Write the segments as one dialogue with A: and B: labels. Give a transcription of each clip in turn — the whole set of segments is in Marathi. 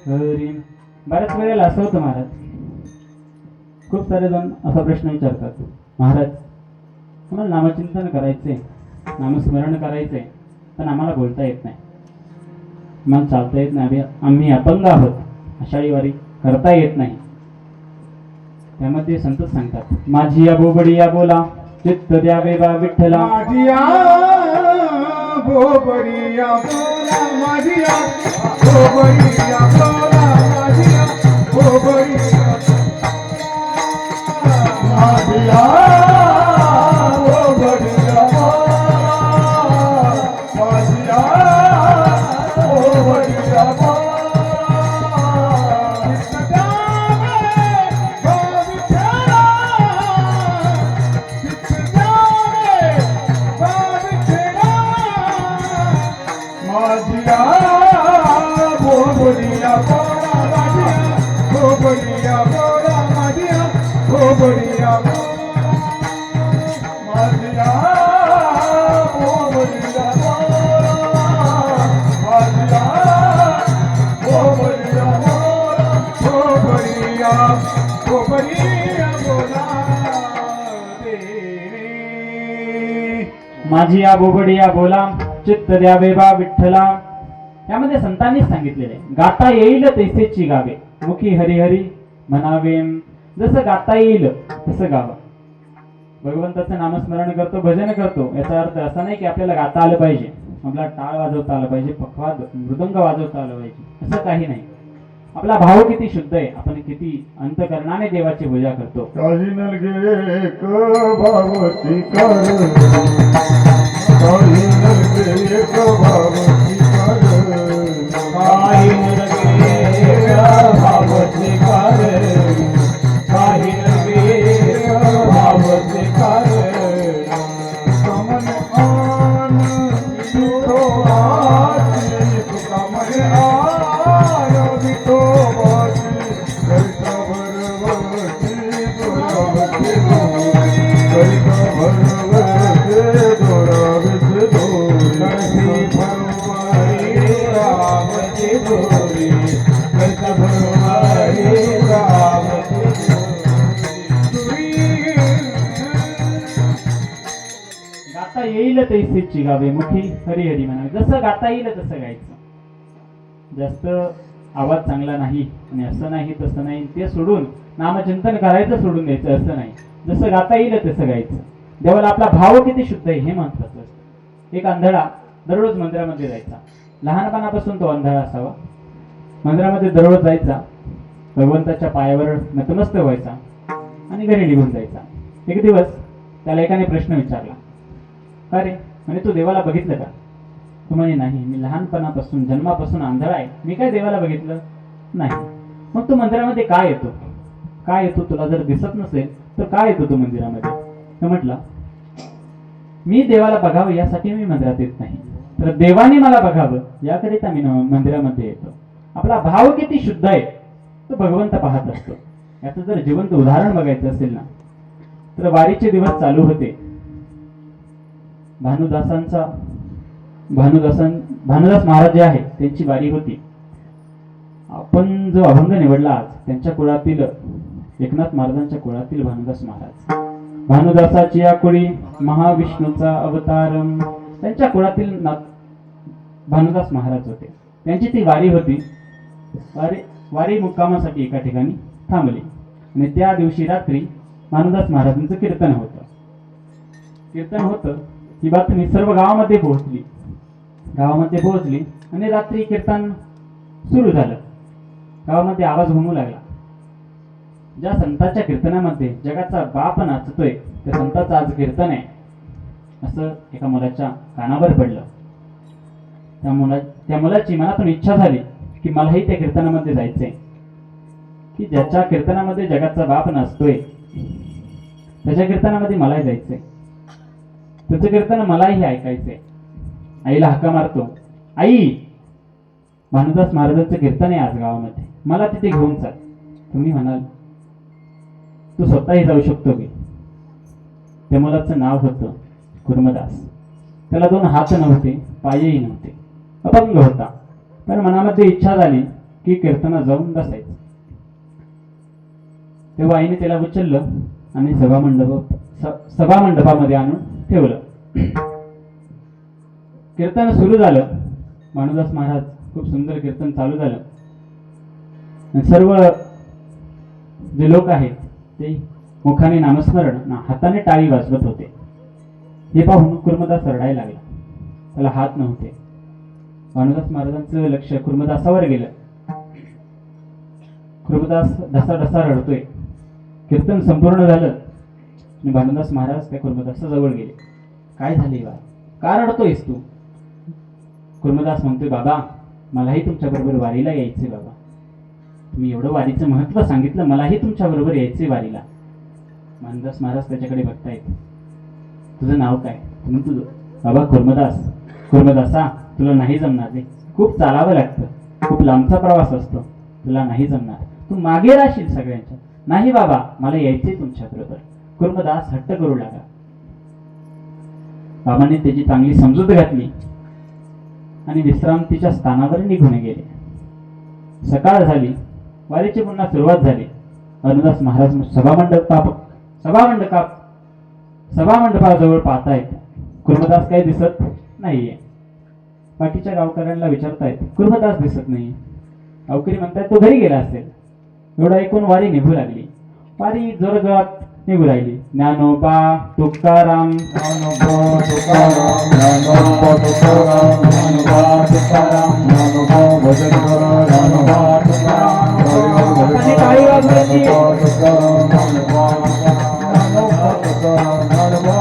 A: हरी. बऱ्याच वेळेला असं होतं महाराज, खूप सारे जण असा प्रश्न विचारतात, महाराज आम्हाला नामचिंतन करायचे, नामस्मरण करायचे, पण आम्हाला बोलता येत नाही, आम्हाला चालता येत नाही, आम्ही अपंग आहोत, आषाढी वारी करता येत नाही. त्यामध्ये संतच सांगतात, माझी या बोबडी या बोला चित्त द्यावे बा विठ्ठला.
B: माझी या बोबडी या बोला, माझी या बोबडी या बोला, माझी या बोबडी या माझी या बोबडी या बोला, माझी या बोबडी या बोला.
A: माझी या बोबडी या बोला चित्त द्यावे बा विठ्ठला. यामध्ये संतांनीच सांगितलेले, गाता येईल तैसेची गावे, मुखी हरिहरी म्हणावे. जसं गाता येईल तसं गावं. भगवंताचं नामस्मरण करतो, भजन करतो, याचा अर्थ असा नाही की आपल्याला गाता आलं पाहिजे, आपला टाळ वाजवता आलं पाहिजे, पखवाद मृदंग वाजवता आलं पाहिजे, असं काही नाही. आपला भाव किती शुद्ध आहे, आपण किती अंतकरणाने देवाची पूजा करतो.
B: काही नलगे एक भावती कर, काही नलगे एक भावती कर,
A: काही नलगे एक भावती कर, काही नलगे एक भावती कर.
B: कमल आन विठो आती, कमल आन विठो आती, करिता भरवती दुरावती दोरी, करिता भरवती दुरावती दोरी, करिता भरवती रावती दोरी, करिता भरवती रावती दोरी.
A: गाता येईल तैसेची गावे, मुठी हरिहरी म्हणावे. जसं गाता येईल तसं गायचं. जास्त आवाज चांगला नाही आणि असं नाही तसं नाही ते सोडून नामचिंतन करायचं सोडून द्यायचं असं नाही. जसं गाता येईल तसं गायचं. देवाला आपला भाव किती शुद्ध आहे हे महत्वाचं असतं. एक आंधळा दररोज मंदिरामध्ये जायचा, लहानपणापासून तो आंधळा असावा, मंदिरामध्ये दररोज जायचा, भगवंताच्या पायावर नतमस्तक व्हायचा आणि घरी निघून जायचा. एक दिवस त्याला एकाने प्रश्न विचारला, का रे म्हणे तू देवाला बघितलं का? तू म्हणे नाही, मी लहानपणापासून जन्मापासून आंधळा आहे, मी काय देवाला बघितलं नाही. मग तू मंदिरामध्ये काय येतो, काय येतो? तुला जर दिसत नसेल तर काय येतो तू मंदिरामध्ये? तर म्हटलं मी देवाला बघावं यासाठी मी मंदिरात येत नाही, तर देवाने मला बघावं याकरिता मी मंदिरामध्ये येतो. आपला भाव किती शुद्ध आहे तो भगवंत पाहत असतो. याचं जर जिवंत उदाहरण बघायचं असेल ना, तर वारीचे दिवस चालू होते. भानुदास महाराज जे आहे त्यांची वारी होती. आपण जो अभंग निवडला आज, त्यांच्या कुळातील एकनाथ महाराजांच्या कुळातील भानुदास महाराज. भानुदासाची या कुळी महाविष्णूचा अवतार, त्यांच्या कुळातील भानुदास महाराज होते. त्यांची ती वारी होती. वारी मुक्कामासाठी एका ठिकाणी थांबली आणि त्या दिवशी रात्री भानुदास महाराजांचं कीर्तन होतं. ही बातमी सर्व गावामध्ये पोहोचली आणि रात्री कीर्तन सुरू झालं. गावामध्ये आवाज घुमू लागला. ज्या संतांच्या कीर्तनामध्ये जगाचा बाप नाचतोय त्या संतांचं आज कीर्तन आहे असं एका मुलाच्या कानावर पडलं. त्या मुलाची मनातून इच्छा झाली की मलाही त्या कीर्तनामध्ये जायचंय, की ज्याच्या कीर्तनामध्ये जगाचा बाप नाचतोय त्याच्या कीर्तनामध्ये मलाही जायचंय, त्याचं कीर्तन मलाही ऐकायचंय. आईला हाका मारतो, आई भानुदास महाराजांचं कीर्तन आहे आज गावामध्ये, मला तिथे घेऊन चाल. तुम्ही म्हणाल तू स्वतःही जाऊ शकतो की? त्या मुलाचं नाव होतं कुर्मदास. त्याला 2 हात नव्हते, पायही नव्हते, अपंग होता. पण मनामध्ये इच्छा झाली की कीर्तनात जाऊन बसायचं. तेव्हा आईने त्याला उचललं आणि सभामंडपामध्ये आणून ठेवलं. कीर्तन सुरू झालं. भानुदास महाराज खूप सुंदर कीर्तन चालू झालं. आणि सर्व जे लोक आहेत ते मुखाने नामस्मरण, हाताने टाळी वाजवत होते. हे पाहून कुर्मदास रडायला लागला. त्याला हात नव्हते. भानुदास महाराजांचं लक्ष कुर्मदासावर गेलं. कुर्मदास ढसा रडतोय. कीर्तन संपूर्ण झालं आणि भानुदास महाराज त्या कुर्मदासाजवळ गेले. काय झाले बा, का रडतोयस तू? कुर्मदास म्हणतोय, बाबा मलाही तुमच्या बरोबर वारीला यायचे. बाबा तुम्ही एवढं वारीचं महत्व सांगितलं, मलाही तुमच्या बरोबर यायचे वारीला. भानुदास महाराज त्याच्याकडे बघतायत. तुझं नाव काय? तुझं बाबा कुर्मदासा तुला नाही जमणार रे, खूप चालावं लागतं, खूप लांबचा प्रवास असतो, तुला नाही जमणार, तू मागे राहशील सगळ्यांच्या. नाही बाबा मला यायचे तुमच्या बरोबर. कुर्मदास हट्ट करू लागला. बाबांनी त्याची चांगली समजूत घातली आणि विश्रांतीच्या स्थानावर निघून गेले. सकाळ झाली. वारीची पुन्हा सुरुवात झाली. भानुदास महाराज सभामंडपाजवळ पाहतायत. कुर्मदास काही दिसत नाहीये. बाकीच्या गावकऱ्यांना विचारतायत, कुर्मदास दिसत नाही. गावकरी म्हणतायत तो घरी गेला असेल. एवढं ऐकून वारी निघू लागली. वारी जोरजोरात निघू राहिली. ज्ञानोबा तुकाराम,
B: ज्ञानोबा तुकाराम, ज्ञानोबा तुकाराम, ज्ञानोबा तुकाराम, ज्ञानोबा भजन करा, ज्ञानोबा तुकाराम,
A: आणि टाळी वाजवायची.
B: ज्ञानोबा तुकाराम, ज्ञानोबा तुकाराम, ज्ञानोबा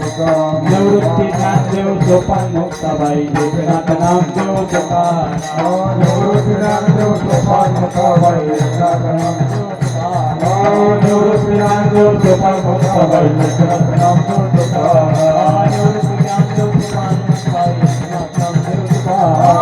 B: तुकाराम,
A: निवृत्ती ज्ञानदेव सोपान मुक्ताबाई एकनाथ नामदेव तुकाराम,
B: निवृत्ती ज्ञानदेव सोपान मुक्ताबाई एकनाथ नामदेव तुकाराम,
A: निवृत्ती ज्ञानदेव सोपान मुक्ताबाई एकनाथ नामदेव तुकाराम, निवृत्ती ज्ञानदेव सोपान मुक्ताबाई एकनाथ नामदेव तुकाराम.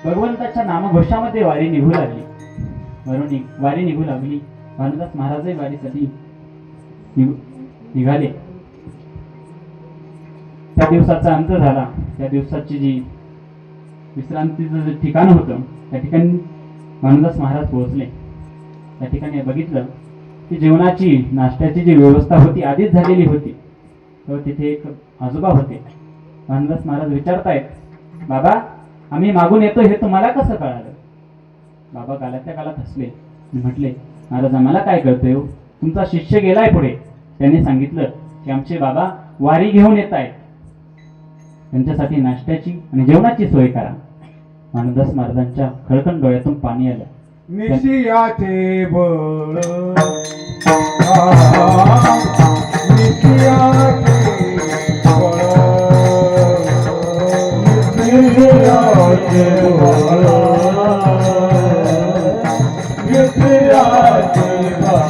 A: भगवंताच्या नामघोषामध्ये वारी निघू लागली. वारी निघू लागली. भानुदास महाराजही वारीसाठी निघाले. त्या दिवसाचा अंत झाला. त्या दिवसाची जी विश्रांतीचं जे ठिकाण होतं त्या ठिकाणी भानुदास महाराज पोहोचले. त्या ठिकाणी बघितलं की जेवणाची नाश्त्याची जी व्यवस्था होती आधीच झालेली होती. तेव्हा तिथे एक आजोबा होते. भानुदास महाराज विचारतायत, बाबा आम्ही मागून येतो हे तुम्हाला कसं कळालं? बाबा कालाच्या कालात हसले आणि म्हटले, महाराज आम्हाला काय कळतंय हो, तुमचा शिष्य गेलाय पुढे. त्यांनी सांगितलं की आमचे बाबा वारी घेऊन येत आहेत, त्यांच्यासाठी नाश्त्याची आणि जेवणाची सोय करा. भानुदास महाराजांच्या खळखळ डोळ्यातून पाणी आलं.
B: निशियाचे बळ, निशियाचे बळ, निशियाचे बळ, निशियाचे बळ,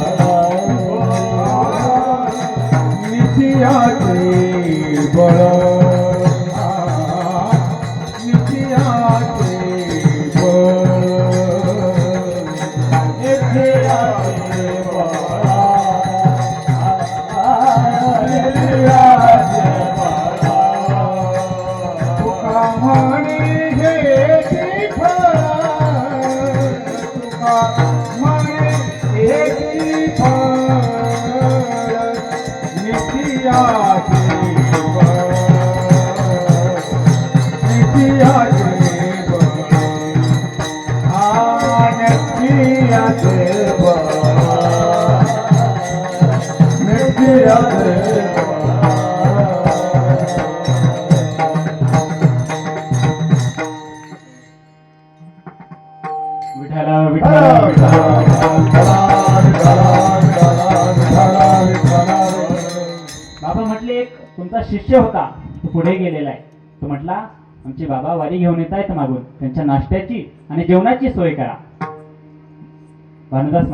B: निशियाचे बळ. देवा मेघ्या देवा
A: विठ्ठला विठ्ठला बाबा म्हटले एक तुमचा शिष्य होता तो पुढे गेलेला आहे. तो म्हटला आमचे बाबा वारी घेऊन येत आहेत मागून, त्यांच्या नाश्त्याची आणि जेवणाची सोय करा. भानुदास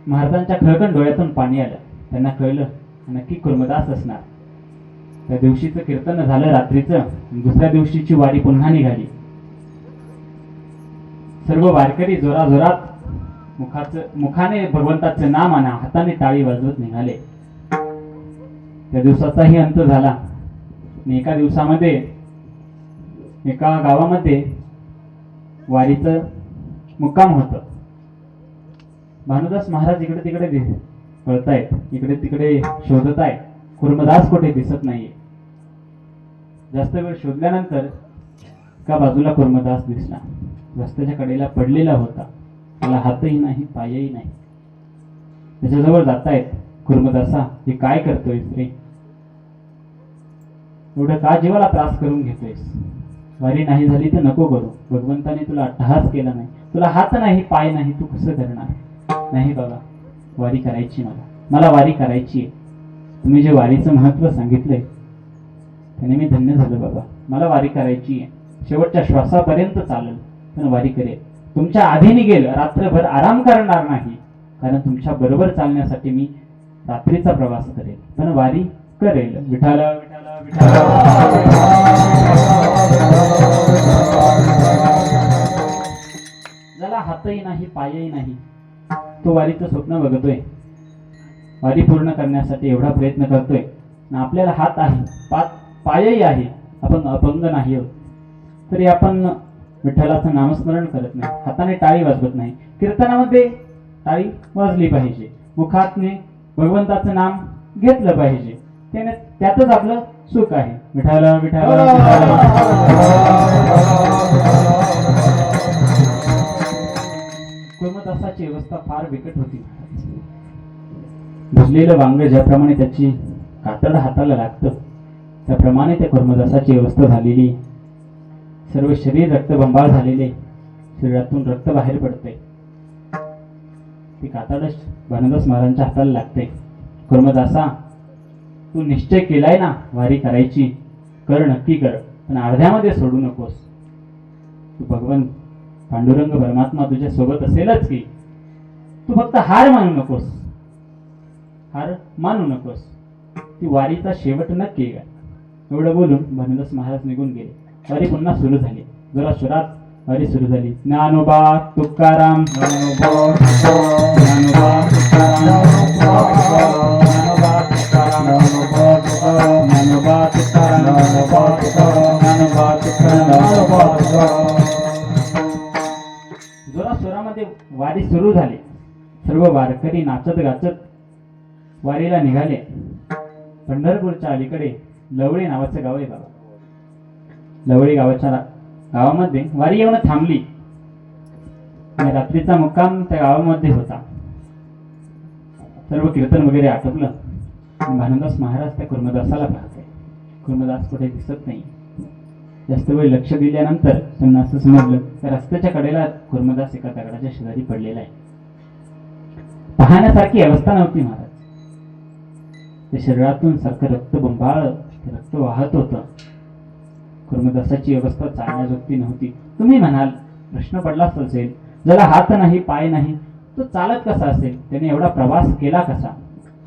A: महाराजांच्या खळकण डोळ्यातून पाणी आलं. त्यांना कळलं नक्की कुर्मदास असणार. त्या दिवशीचं कीर्तन झालं रात्रीचं, दुसऱ्या दिवशीची वारी पुन्हा निघाली. सर्व वारकरी जोराजोरात मुखाने भगवंताचं नाम आणा, हाताने टाळी वाजवत निघाले. त्या दिवसाचाही अंत झाला आणि एका दिवसामध्ये एका गावामध्ये वारीचं मुक्काम होतं. भानुदास महाराज इकडे तिकडे पळतायत, इकडे तिकडे शोधत आहेत. कुर्मदास कुठे दिसत नाहीये. जास्त वेळ शोधल्यानंतर एका बाजूला कुर्मदास दिसला. रस्त्याच्या कडेला पडलेला होता. त्याला हातही नाही, पायही नाही. त्याच्याजवळ जातायत. कुर्मदासा, हे काय करतोयस रे? एवढं का जीवाला त्रास करून घेतोयस? वारी नाही झाली तर नको करू. भगवंताने तुला अट्टहास केला नाही, तुला हात नाही, पाय नाही, तू कसं करणार? नाही बाबा, वारी करायची मला वारी करायची आहे. तुम्ही जे वारीचं महत्व सांगितलंय त्याने मी धन्य झालो बाबा. मला वारी करायची आहे. शेवटच्या श्वासापर्यंत चालेल पण वारी करेल. तुमच्या आधी निघेल, रात्रभर आराम करणार नाही, कारण तुमच्या बरोबर चालण्यासाठी मी रात्रीचा प्रवास करेल, पण वारी करेल. विठाला विठाला विठाला. ज्याला हातही नाही, पायही नाही, तो वारीचं स्वप्न बघतोय, वारी पूर्ण करण्यासाठी एवढा प्रयत्न करतोय. आपल्याला हात आहे, पायही आहे, आपण अपंग नाही आहोत, तरी आपण विठ्ठलाचं नामस्मरण करत नाही, हाताने टाळी वाजवत नाही. कीर्तनामध्ये टाळी वाजली पाहिजे, मुखातने भगवंताचं नाम घेतलं पाहिजे. त्यातच आपलं सुख आहे. विठ्ठला विठ्ठला. कुर्मदासाची अवस्था फार बिकट होती. भुजलेलं वांग ज्याप्रमाणे त्याची कातड हाताला लागतं त्याप्रमाणे त्या कुर्मदासाची अवस्था झालेली. सर्व शरीर रक्तबंबाळ झालेले, शरीरातून रक्त बाहेर पडते. ती कातडच भानुदास महाराजांच्या हाताला लागते. कुर्मदासा, तू निश्चय केलाय ना वारी करायची, कर, नक्की कर, पण अर्ध्यामध्ये सोडू नकोस. तू भगवंत पांडुरंग परमात्मा तुझ्या सोबत असेलच की. तू फक्त हार मानू नकोस, हार मानू नकोस. ती वारीचा शेवट नक्की आहे. एवढं बोलून भानुदास महाराज निघून गेले. वारी पुन्हा सुरू झाली. जरा सुरात वारी सुरू झाली. ज्ञानोबा तुकाराम, ज्ञानोबा तुकाराम, ज्ञानोबा तुकाराम, ज्ञानोबा तुकाराम. जोरा स्वरामध्ये वारी सुरू झाली. सर्व वारकरी नाचत गाचत वारीला निघाले. पंढरपूरच्या अलीकडे लवळे नावाचं गाव आहे बाबा. लवळी गावामध्ये वारी येऊन थांबली आणि रात्रीचा मुक्काम त्या गावामध्ये होता. सर्व कीर्तन वगैरे आटोपलं. भानुदास महाराज त्या कुर्मदासाला पाहते. कुर्मदास कुठे दिसत नाही. जास्त वेळ लक्ष दिल्यानंतर त्यांना असं समजलं तर रस्त्याच्या कडेला कुर्मदास एका दगडाच्या शेजारी पडलेला आहे. पाहण्यासारखी अवस्था नव्हती महाराज. त्या शरीरातून सारखं रक्त वाहत होतं. कुर्मदासाची अवस्था चालण्याजोगती नव्हती. तुम्ही म्हणाल, प्रश्न पडलाच असेल, ज्याला हात नाही, पाय नाही, तो चालत कसा असेल? त्याने एवढा प्रवास केला कसा?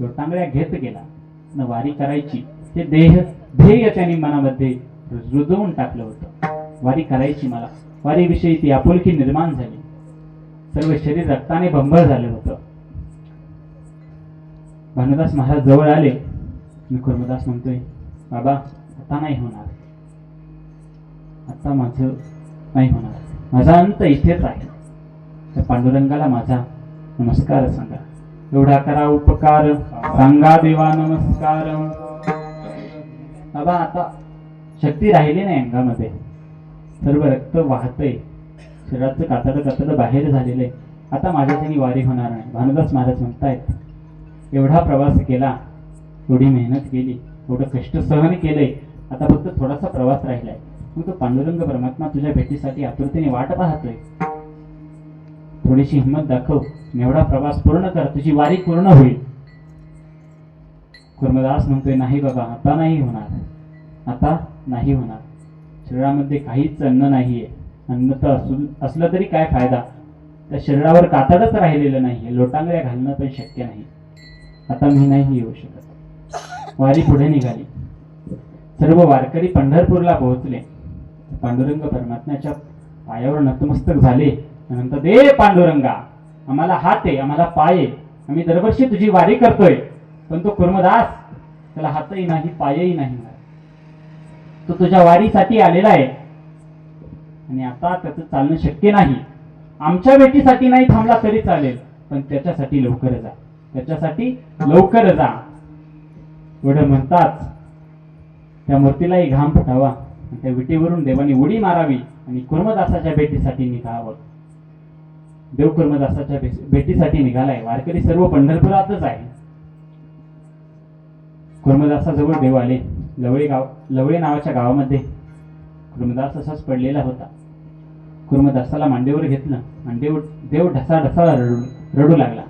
A: लोटांगड्या घेत गेला. न वारी करायची ते ध्येय त्यांनी मनामध्ये रुजवून टाकलं होतं. वारी करायची मला, वारीविषयी ती आपुलकी निर्माण झाली. सर्व शरीर रक्ताने बंबळ झालं होतं. भानुदास महाराज जवळ आले. कुर्मदास म्हणतोय, बाबा आता नाही होणार, आता माझं नाही होणार, माझा अंत इथेच आहे. त्या पांडुरंगाला माझा नमस्कार सांगा. एवढा करा उपकार, सांगा देवा नमस्कार. बाबा आता शक्ती राहिली नाही अंगामध्ये. सर्व रक्त वाहतंय, शरीराचं कातड बाहेर झालेलं आहे. आता माझ्याच्यानी वारी होणार नाही. भानुदास महाराज म्हणतायत एवढा प्रवास केला, एवढी मेहनत केली, एवढं कष्ट सहन केलंय, आता फक्त थोडासा प्रवास राहिलाय. मग तो पांडुरंग परमात्मा तुझ्या भेटीसाठी आतुरतेने वाट पाहतोय. थोडीशी हिंमत दाखव, एवढा प्रवास पूर्ण कर, तुझी वारी पूर्ण होईल. कुर्मदास म्हणतोय नाही बाबा, आता नाही होणार, आता नाही होणार. शरीरामध्ये काहीच अन्न नाहीये. अन्न तर असलं तरी काय फायदा, त्या शरीरावर कातडच राहिलेलं नाहीये, लोटांगड्या घालणं पण शक्य नाही. आता मी नाही येऊ शकत. वारी पुढे निघाली. सर्व वारकरी पंढरपूरला पोहोचले. पांडुरंग परमात्म्याच्या पायावर नतमस्तक झाले. नंतर दे पांडुरंगा, आम्हाला हात आहे, आम्हाला पाय आहे, आम्ही दरवर्षी तुझी वारी करतोय. पण तो कुर्मदास, त्याला हातही नाही, पायही नाही. तो तुझ्या वारीसाठी आलेला आहे आणि आता त्याचं चालणं शक्य नाही. आमच्या भेटीसाठी नाही थांबला तरी चालेल, पण त्याच्यासाठी लवकर जा, त्याच्यासाठी लवकर जा. एवढं म्हणताच त्या मूर्तीलाही घाम फुटावा, त्या विटीवरून देवाने उडी मारावी आणि कुर्मदासाच्या भेटीसाठी निघावं. देव कुर्मदासाच्या भेटीसाठी निघालाय. वारकरी सर्व पंढरपुरातच आहे. कुर्मदासाजवळ देव आले. लवळे नावाच्या गावामध्ये कुर्मदास असाच पडलेला होता. कुर्मदासाला मांडीवर घेतलं आणि देव ढसा ढसा रडू लागला.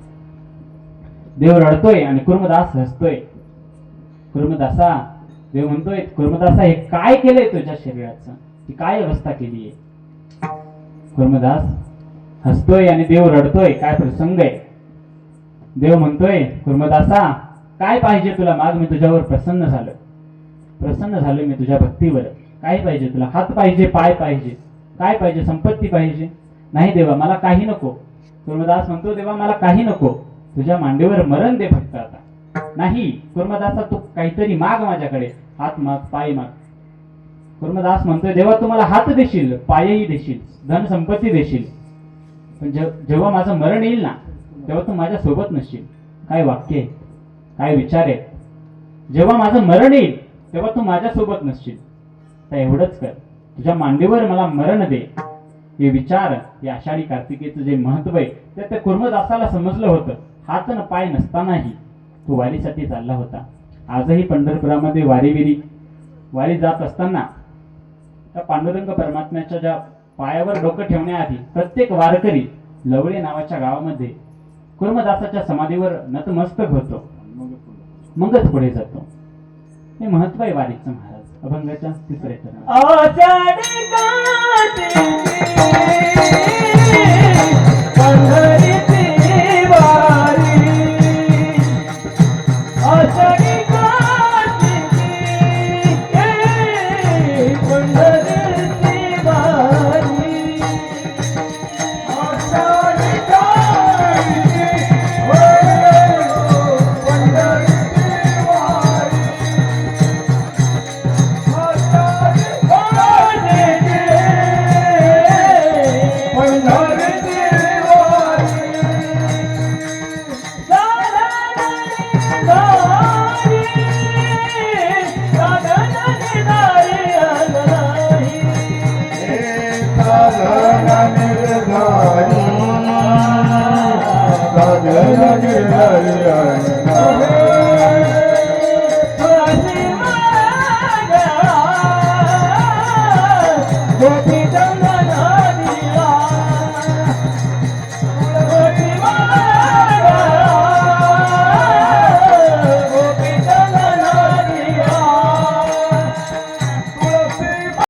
A: देव रडतोय आणि कुर्मदास हसतोय. कुर्मदासा, देव म्हणतोय कुर्मदासा, हे काय केलंय तुझ्या शरीराचं, ही काय अवस्था केली आहे. कुर्मदास हसतोय आणि देव रडतोय. काय प्रसंग आहे. देव म्हणतोय कुर्मदासा, काय पाहिजे तुला माग, मी तुझ्यावर प्रसन्न झालो मी तुझ्या भक्तीवर. काय पाहिजे तुला, हात पाहिजे, पाय पाहिजे, काय पाहिजे, संपत्ती पाहिजे. नाही देवा, मला काही नको. कुर्मदास म्हणतो देवा मला काही नको, तुझ्या मांडीवर मरण दे फक्त आता. नाही कुर्मदासा, तू काहीतरी माग माझ्याकडे, हात माग, पाय माग. कुर्मदास म्हणतोय देवा तू मला हात देशील, पायही देशील, धन संपत्ती देशील, पण जेव्हा माझं मरण येईल ना, तेव्हा तू माझ्या सोबत नसशील. काय वाक्य आहे, काय विचार आहे. जेव्हा माझं मरण येईल तेव्हा तू माझ्या सोबत नसशील. तर एवढंच कर, तुझ्या मांडीवर मला मरण दे. हे विचार, हे आषाढी कार्तिकेचं जे महत्व आहे ते त्या कुर्मदासाला समजलं होतं. हात न पाय नसतानाही तो वारीसाठी चालला होता. आजही पंढरपुरामध्ये वारी जात असताना त्या पांडुरंग परमात्म्याच्या ज्या पायावर डोकं ठेवण्याआधी प्रत्येक वारकरी लवळे नावाच्या गावामध्ये कुर्मदासाच्या समाधीवर नतमस्तक होतो, मगच पुढे जातो. हे महत्व आहे वारीचं महाराज. अभंगाच्या तिसऱ्या चरणात